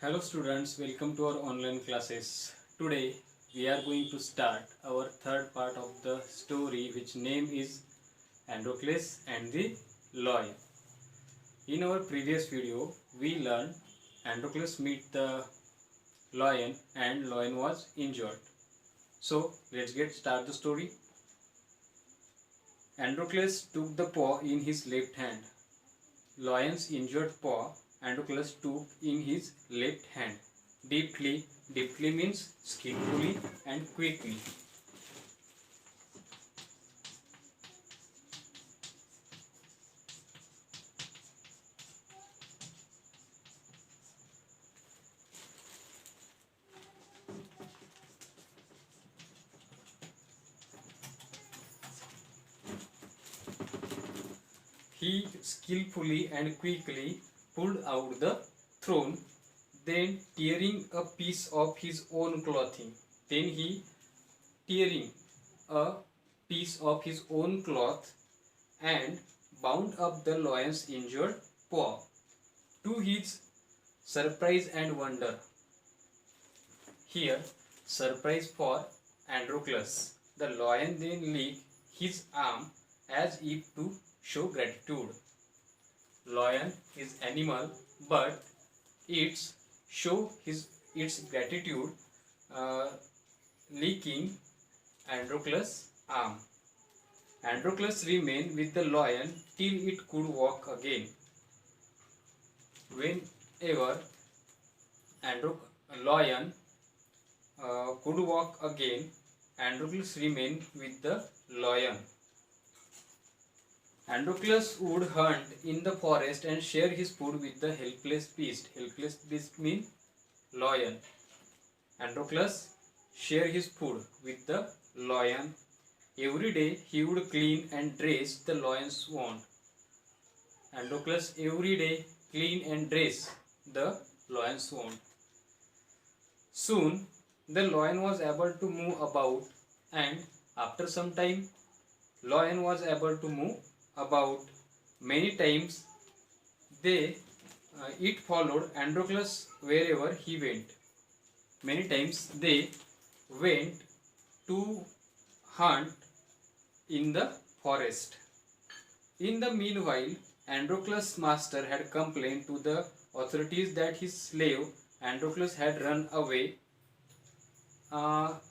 Hello students, welcome to our online classes. Today we are going to start our third part of the story, which name is Androcles and the Lion. In our previous video we learned Androcles meet the lion and lion was injured. So let's get start the story. Androcles took the paw in his left hand. Lion's injured paw Androcles took in his left hand. Deeply, deeply means skillfully and quickly. He skillfully and quickly pulled out the thorn, then tearing a piece of his own clothing. Then he tearing a piece of his own cloth and bound up the lion's injured paw. To his surprise and wonder, here surprise for Androcles, the lion then licked his arm as if to show gratitude. Lion is animal, but it's show its gratitude, uh, licking Androcles' arm. Androcles remained with the lion till it could walk again. Whenever lion could walk again, Androcles remained with the lion. Androcles would hunt in the forest and share his food with the helpless beast. Helpless beast means lion. Androcles share his food with the lion. Every day he would clean and dress the lion's wound. Androcles every day clean and dress the lion's wound. Soon the lion was able to move about, and after some time lion was able to move about many times. It followed Androcles wherever he went. Many times they went to hunt in the forest. In the meanwhile, Androcles' master had complained to the authorities that his slave Androcles had run away.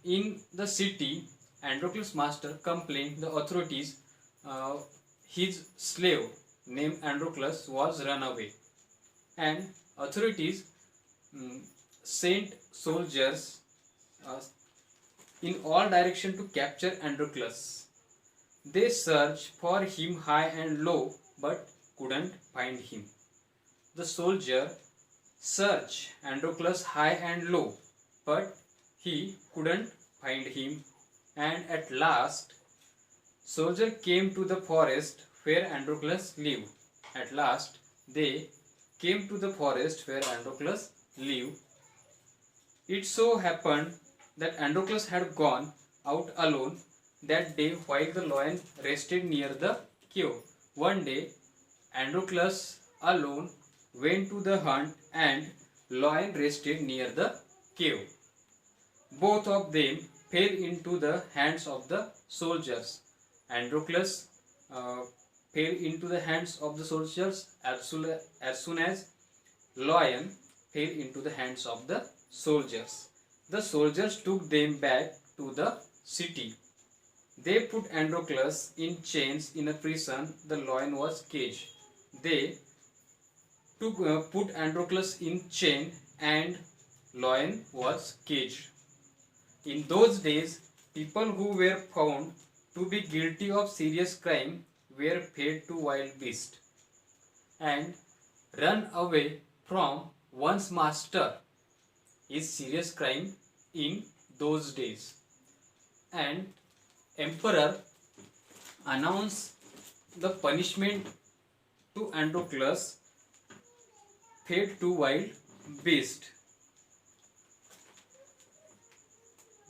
In the city, Androcles' master complained the authorities his slave named Androcles was run away, and authorities sent soldiers uh, in all directions to capture Androcles. They searched for him high and low but couldn't find him. The soldier searched Androcles high and low but he couldn't find him, and at last soldier came to the forest where Androcles lived. At last they came to the forest where Androcles lived. It so happened that Androcles had gone out alone that day while the lion rested near the cave. One day Androcles alone went to the hunt and lion rested near the cave. Both of them fell into the hands of the soldiers. Androcles fell into the hands of the soldiers as soon as lion fell into the hands of the soldiers. The soldiers took them back to the city. They put Androcles in chains in a prison. The lion was caged. They put Androcles in chain and lion was caged. In those days, people who were found to be guilty of serious crime were fed to wild beasts and run away from one's master is serious crime in those days. And emperor announced the punishment to Androcles fed to wild beast.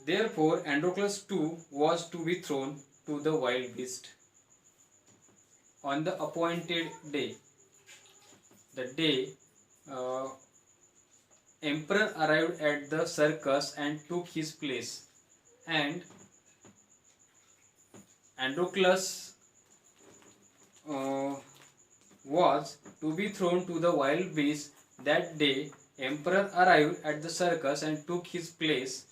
Therefore, Androcles too was to be thrown to the wild beast on the appointed day. The day emperor arrived at the circus and took his place, and Androclus uh, was to be thrown to the wild beasts. That day, emperor arrived at the circus and took his place.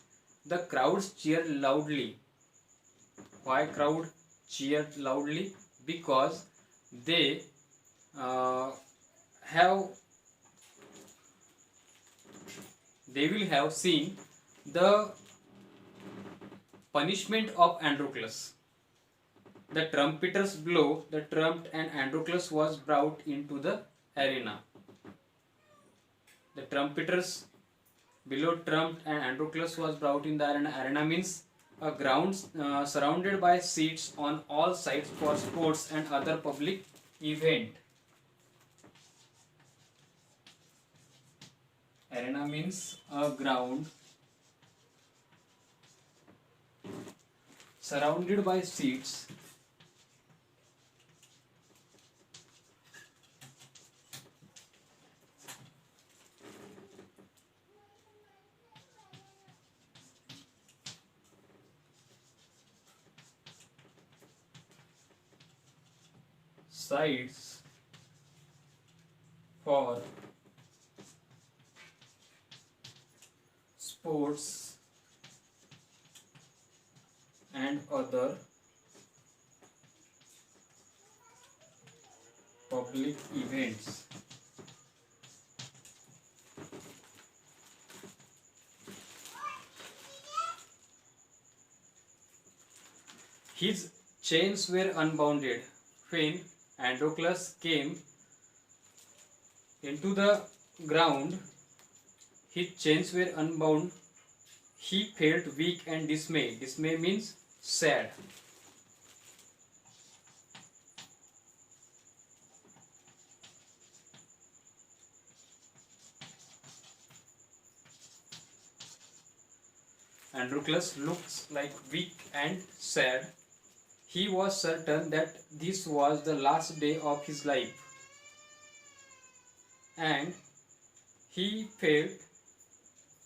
The crowds cheered loudly. Why crowd cheered loudly? Because they uh, have they will have seen the punishment of Androclus. The trumpeters blow the trumpet and Androclus was brought into the arena. The trumpeters below trumpet and Androclus was brought in the arena. Arena means a ground surrounded by seats on all sides for sports and other public event. Arena means a ground surrounded by seats sides for sports and other public events. His chains were unbounded. When Androclus came into the ground, his chains were unbound. He felt weak and dismayed. Dismay means sad. Androclus looks like weak and sad. He was certain that this was the last day of his life, and he felt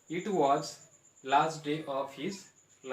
it was last day of his